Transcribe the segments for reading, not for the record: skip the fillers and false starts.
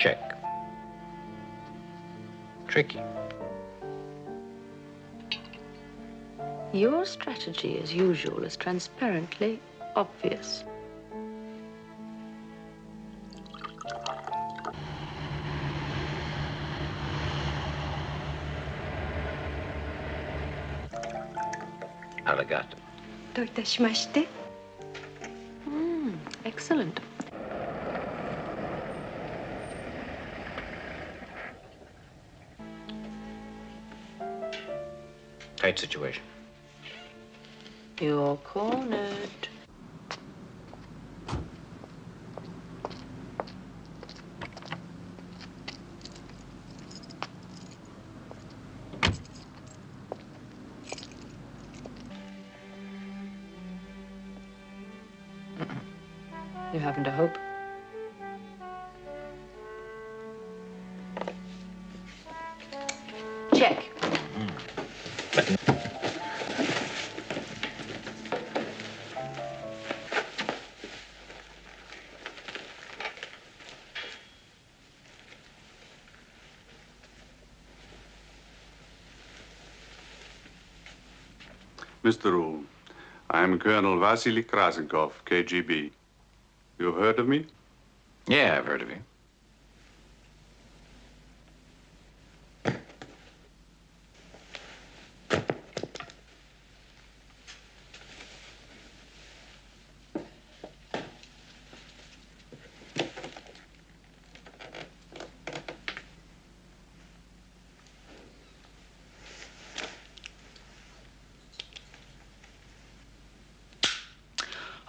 Check. Tricky. Your strategy, as usual, is transparently obvious. Arigato. どういたしまして。Excellent. Tight situation. You're cornered. You haven't a hope? Check. Mr. Rule, I am Colonel Vasily Krasenkov, KGB. You heard of me? Yeah, I've heard of you.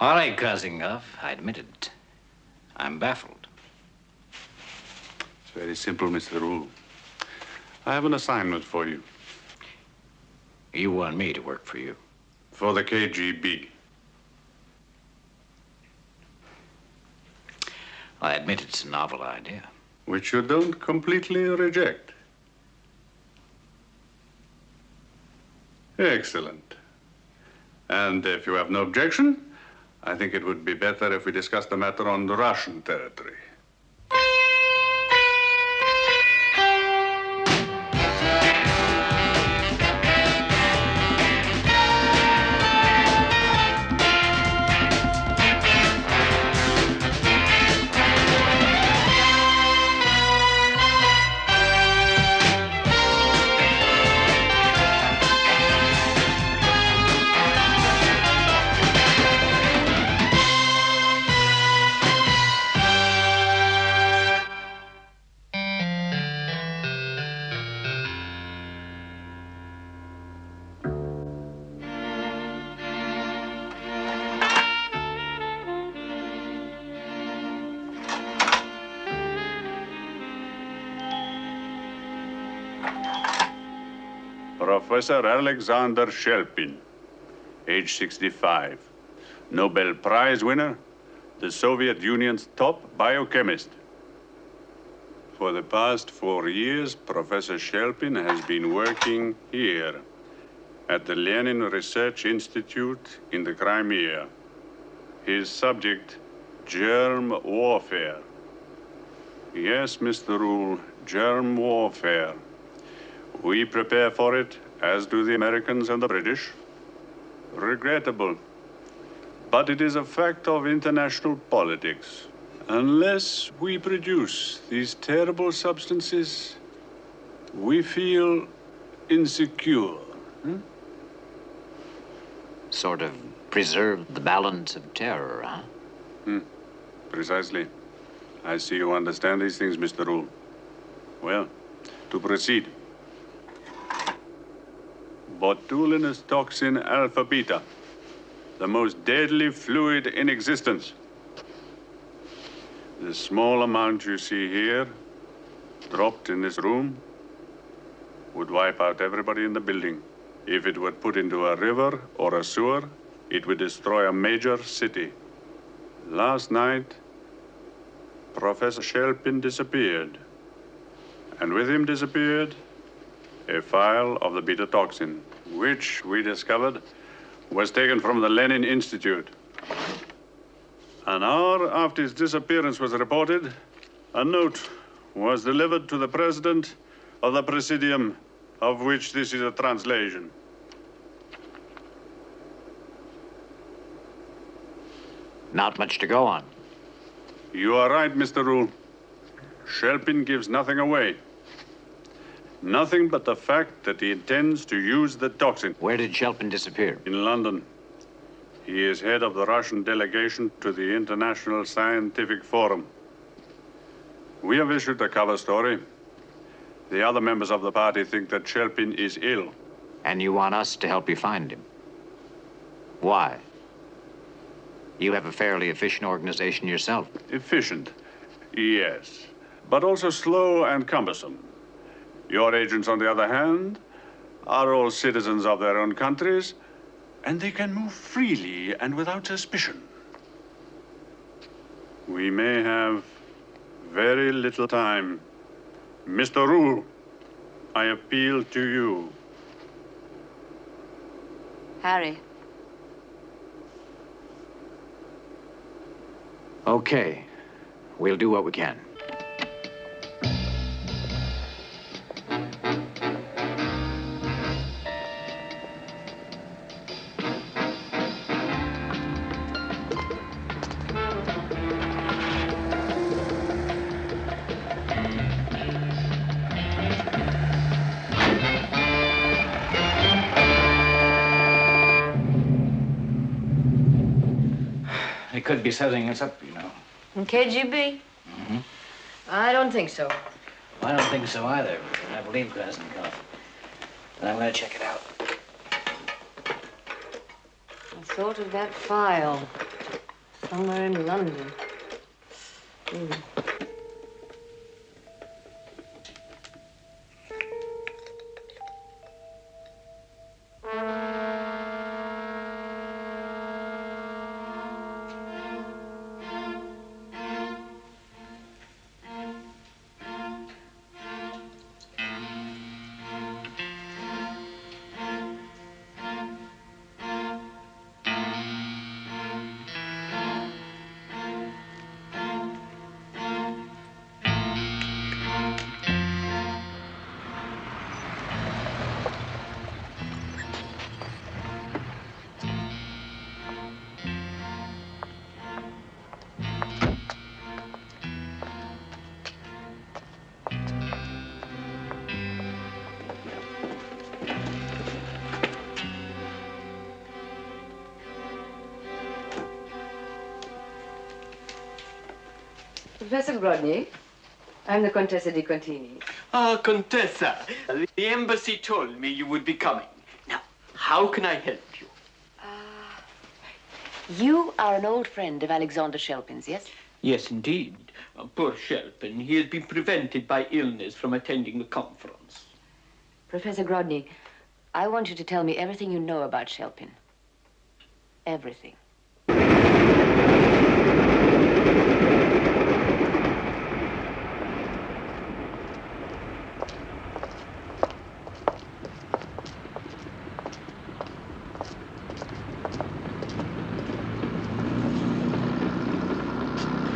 All right, Krasenkov, I admit it. I'm baffled. It's very simple, Mr. Rule. I have an assignment for you. You want me to work for you? For the KGB. I admit it's a novel idea. Which you don't completely reject. Excellent. And if you have no objection, I think it would be better if we discuss the matter on the Russian territory. Professor Alexander Shelpin, age 65, Nobel Prize winner, the Soviet Union's top biochemist. For the past 4 years, Professor Shelpin has been working here at the Lenin Research Institute in the Crimea. His subject, germ warfare. Yes, Mr. Rule, germ warfare. We prepare for it, as do the Americans and the British. Regrettable. But it is a fact of international politics. Unless we produce these terrible substances, we feel insecure. Sort of preserve the balance of terror, huh? Precisely. I see you understand these things, Mr. Rule. Well, to proceed. Botulinous toxin alpha beta, the most deadly fluid in existence. The small amount you see here, dropped in this room, would wipe out everybody in the building. If it were put into a river or a sewer, it would destroy a major city. Last night, Professor Shelpin disappeared. And with him disappeared a vial of the beta toxin, which we discovered was taken from the Lenin Institute. An hour after his disappearance was reported, a note was delivered to the President of the Presidium, of which this is a translation. Not much to go on. You are right, Mr. Rule. Shelpin gives nothing away. Nothing but the fact that he intends to use the toxin. Where did Shelpin disappear? In London. He is head of the Russian delegation to the International Scientific Forum. We have issued a cover story. The other members of the party think that Shelpin is ill. And you want us to help you find him? Why? You have a fairly efficient organization yourself. Efficient, yes, but also slow and cumbersome. Your agents, on the other hand, are all citizens of their own countries, and they can move freely and without suspicion. We may have very little time. Mr. Rule, I appeal to you. Harry. Okay. We'll do what we can. They could be setting us up, you know. In KGB? Mm-hmm. I don't think so. I don't think so either. I believe Krasnikov. But I'm going to check it out. I thought of that file. Somewhere in London. Professor Grodny, I'm the Contessa di Contini. Ah, Contessa, the embassy told me you would be coming. Now, how can I help you? You are an old friend of Alexander Shelpin's, yes? Yes, indeed. Poor Shelpin. He has been prevented by illness from attending the conference. Professor Grodny, I want you to tell me everything you know about Shelpin. Everything.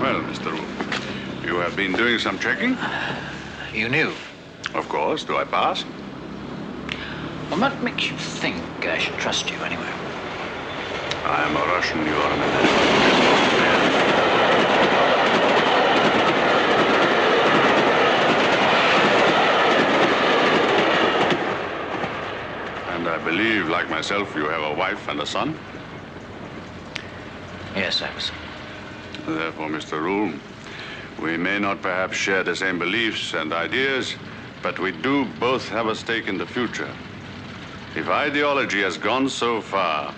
Well, Mr. Rule, you have been doing some checking? You knew. Of course. Do I pass? Well, what makes you think I should trust you anyway? I am a Russian. You are an American. And I believe, like myself, you have a wife and a son. Yes, I have a son. Therefore, Mr. Rule, we may not perhaps share the same beliefs and ideas, but we do both have a stake in the future. If ideology has gone so far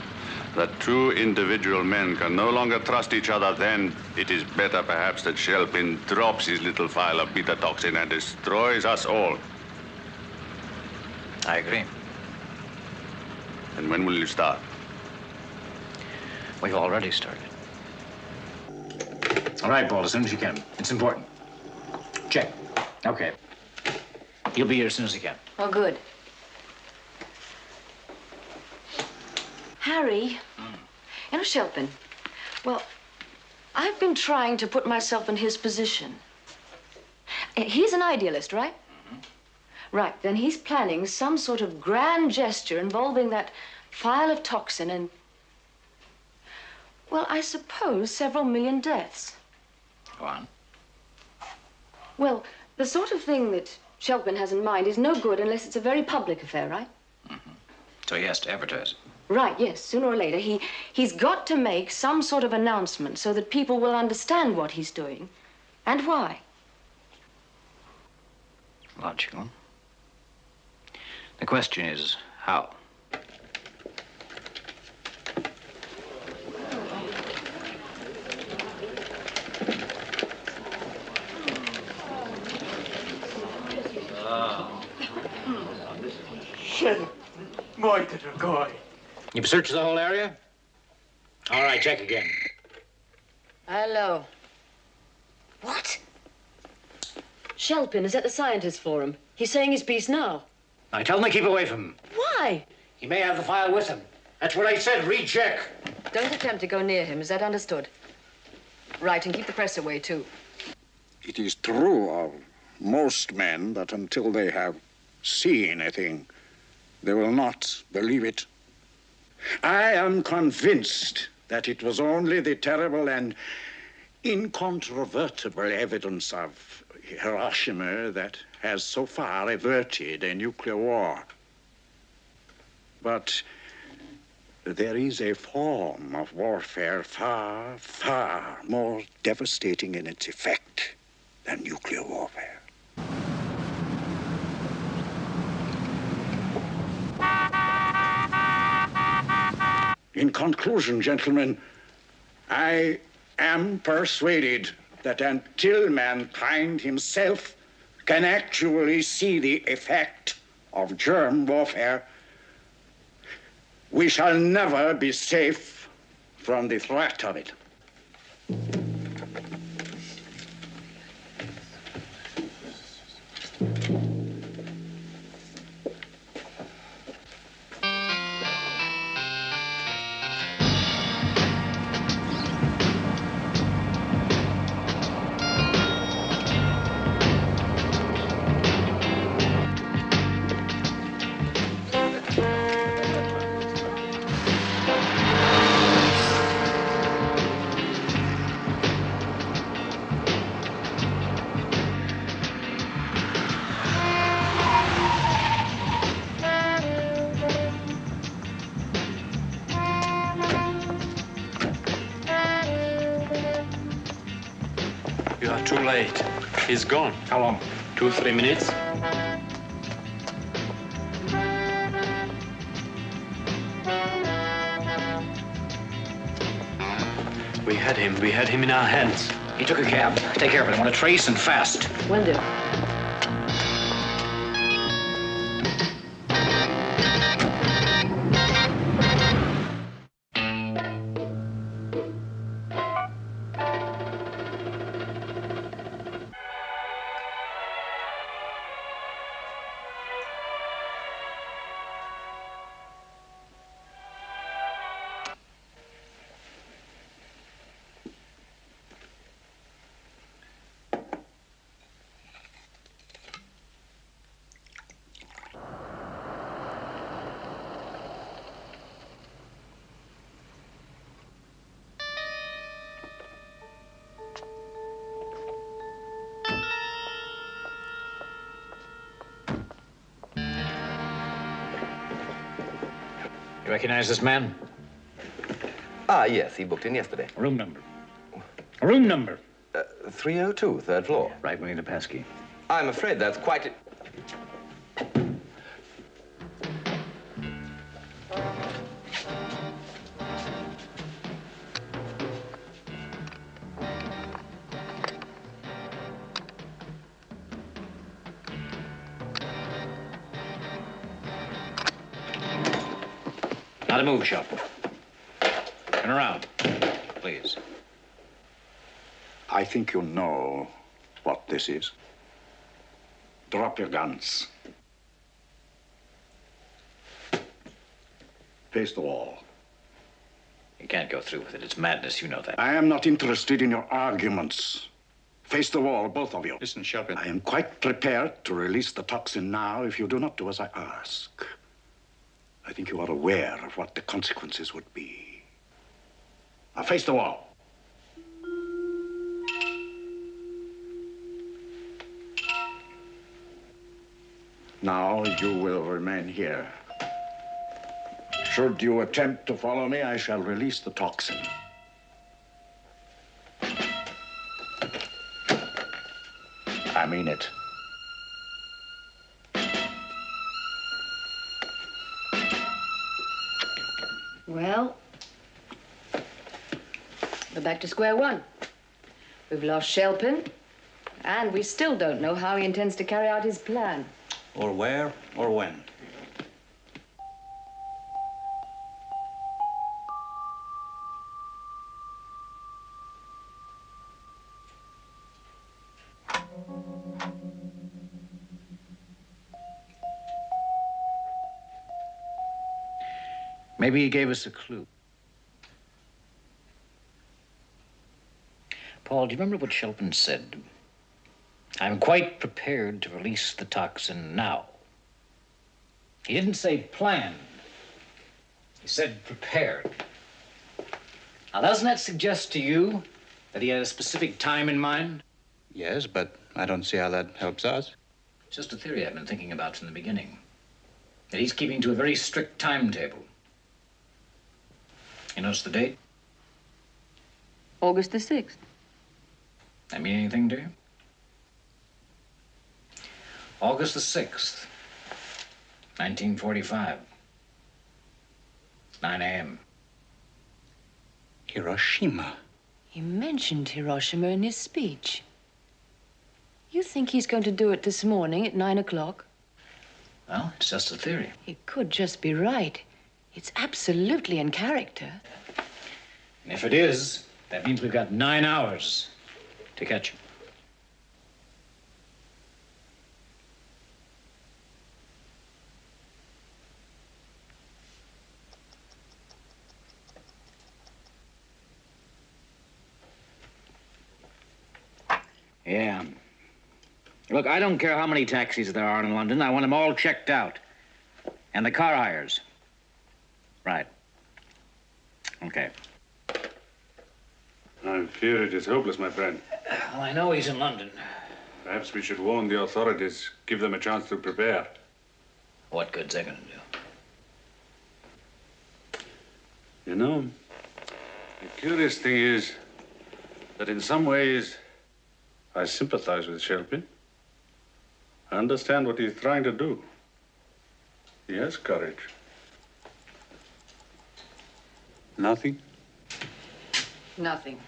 that two individual men can no longer trust each other, then it is better perhaps that Shelpin drops his little vial of beta toxin and destroys us all. I agree. And when will you start? We've already started. All right, Paul, as soon as you can. It's important. Check. Okay. You'll be here as soon as you can. Oh, good. Harry, you know, Shelpin, well, I've been trying to put myself in his position. He's an idealist, right? Right, then he's planning some sort of grand gesture involving that phial of toxin and, well, I suppose several million deaths. Go on. Well, the sort of thing that Shelpin has in mind is no good unless it's a very public affair, right? So he has to advertise it. Right, yes, sooner or later. He's got to make some sort of announcement so that people will understand what he's doing and why. Logical. The question is, how? Muito dragoi. You've searched the whole area? All right, check again. Hello. What? Shelpin is at the Scientists Forum. He's saying his piece now. I tell him to keep away from him. Why? He may have the file with him. That's what I said. Recheck. Don't attempt to go near him. Is that understood? Right, and keep the press away, too. It is true of most men that until they have seen a thing, they will not believe it. I am convinced that it was only the terrible and incontrovertible evidence of Hiroshima that has so far averted a nuclear war. But there is a form of warfare far, far more devastating in its effect than nuclear warfare. In conclusion, gentlemen, I am persuaded that until mankind himself can actually see the effect of germ warfare, we shall never be safe from the threat of it. You are too late. He's gone. How long? 2-3 minutes. We had him. We had him in our hands. He took a cab. Take care of it. I want to trace and fast. Will do. You recognize this man? Ah, yes, he booked in yesterday. Room number. Room number. 302, third floor. Right, we need a passkey. I'm afraid that's quite it. Not a move, Shelton. Turn around, please. I think you know what this is. Drop your guns. Face the wall. You can't go through with it. It's madness, you know that. I am not interested in your arguments. Face the wall, both of you. Listen, Shelpin. I am quite prepared to release the toxin now if you do not do as I ask. I think you are aware of what the consequences would be. Now face the wall. Now you will remain here. Should you attempt to follow me, I shall release the toxin. I mean it. Well, we're back to square one. We've lost Shelpin, and we still don't know how he intends to carry out his plan. Or where, or when. Maybe he gave us a clue. Paul, do you remember what Shelpin said? I'm quite prepared to release the toxin now. He didn't say planned. He said prepared. Now, doesn't that suggest to you that he had a specific time in mind? Yes, but I don't see how that helps us. It's just a theory I've been thinking about from the beginning. That he's keeping to a very strict timetable. You notice the date? August the 6th. That mean anything to you? August the 6th, 1945. 9 a.m. Hiroshima. He mentioned Hiroshima in his speech. You think he's going to do it this morning at 9 o'clock? Well, it's just a theory. He could just be right. It's absolutely in character. And if it is, that means we've got 9 hours to catch him. Yeah. Look, I don't care how many taxis there are in London. I want them all checked out. And the car hires. Right. Okay. I fear it is hopeless, my friend. Well, I know he's in London. Perhaps we should warn the authorities, give them a chance to prepare. What good's that gonna do? You know, the curious thing is that in some ways, I sympathize with Shelpin. I understand what he's trying to do. He has courage. Nothing? Nothing.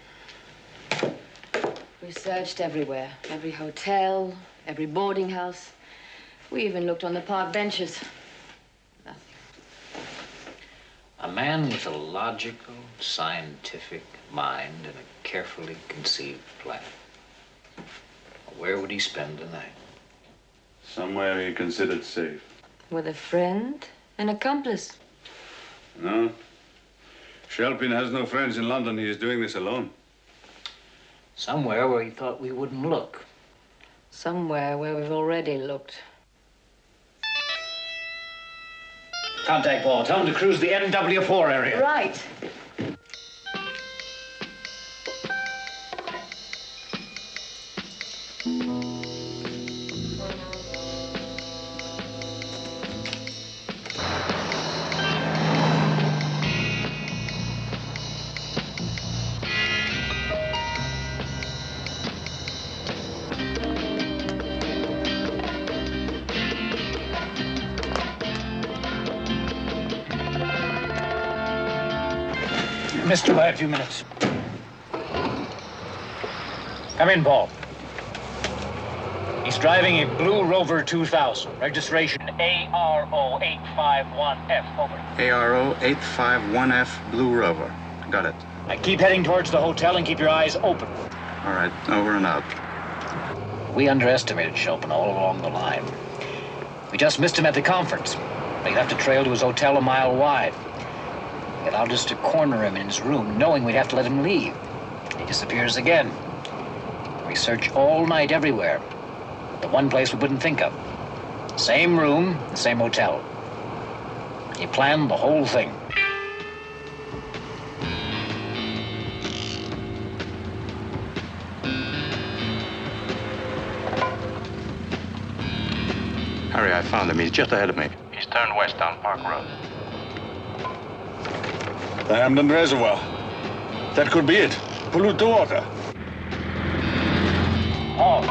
We searched everywhere. Every hotel, every boarding house. We even looked on the park benches. Nothing. A man with a logical, scientific mind and a carefully conceived plan. Where would he spend the night? Somewhere he considered safe. With a friend, an accomplice. No. Shelpin has no friends in London. He is doing this alone. Somewhere where he thought we wouldn't look. Somewhere where we've already looked. Contact Paul. Tell him to cruise the NW4 area. Right. Missed you by a few minutes. Come in, Paul. He's driving a Blue Rover 2000. Registration ARO851F. Over. ARO851F Blue Rover. Got it. Now keep heading towards the hotel and keep your eyes open. All right, over and out. We underestimated Shelpin all along the line. We just missed him at the conference. We'd have to trail to his hotel a mile wide. He allowed us to corner him in his room, knowing we'd have to let him leave. He disappears again. We search all night everywhere. The one place we wouldn't think of. Same room, the same hotel. He planned the whole thing. Harry, I found him. He's just ahead of me. He's turned west down Park Road. The Hamden Reservoir. That could be it. Pollute the water. Oh,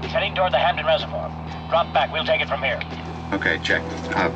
he's heading toward the Hamden Reservoir. Drop back. We'll take it from here. Okay, check. Out.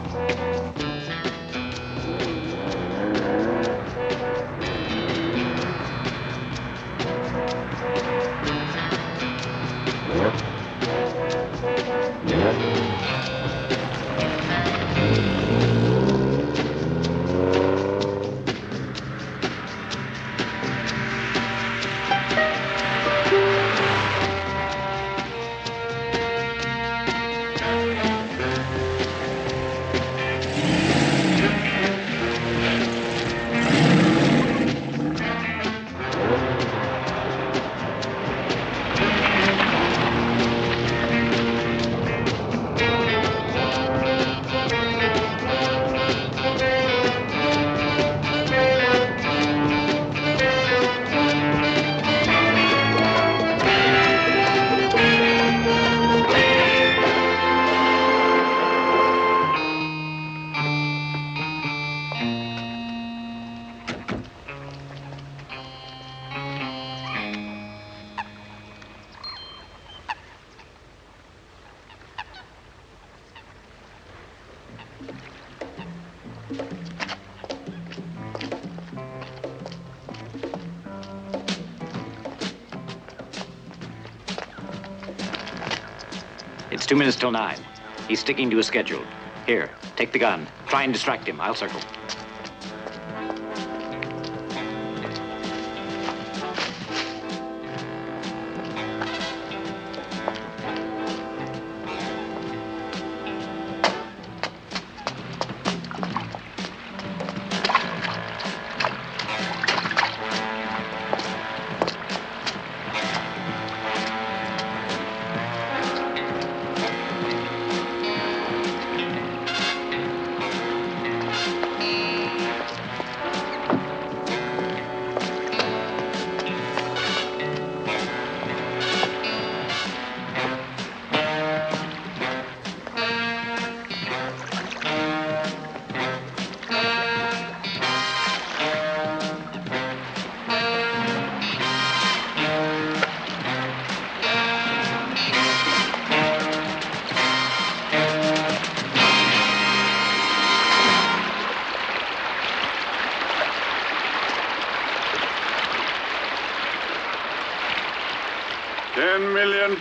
It's 2 minutes till 9. He's sticking to his schedule. Here, take the gun. Try and distract him. I'll circle.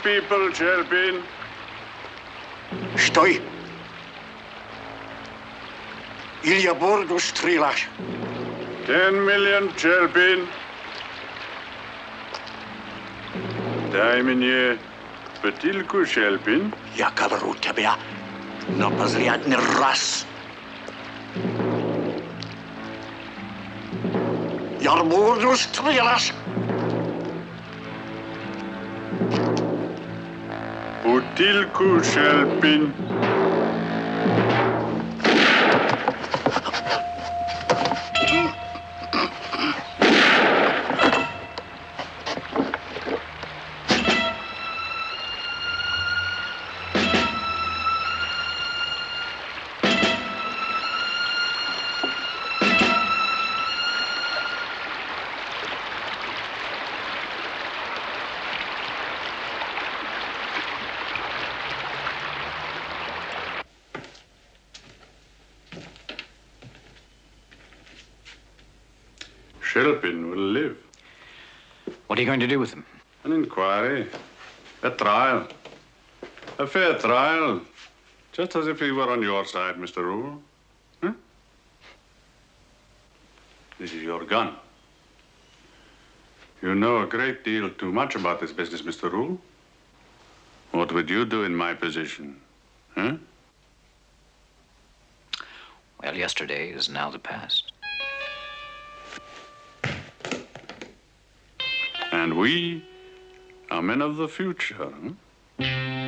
People, Shelpin. Stój! Ilja bordu strelaš. 10 million, Shelpin. Дай мне бутылку, Shelpin. Я говорю тебе, но последний раз. Я борду strelaš. Бутылку, Shelpin. Shelpin will live. What are you going to do with him? An inquiry. A trial. A fair trial. Just as if he were on your side, Mr. Rule. Huh? This is your gun. You know a great deal too much about this business, Mr. Rule. What would you do in my position? Huh? Well, yesterday is now the past. And we A men of the future, huh?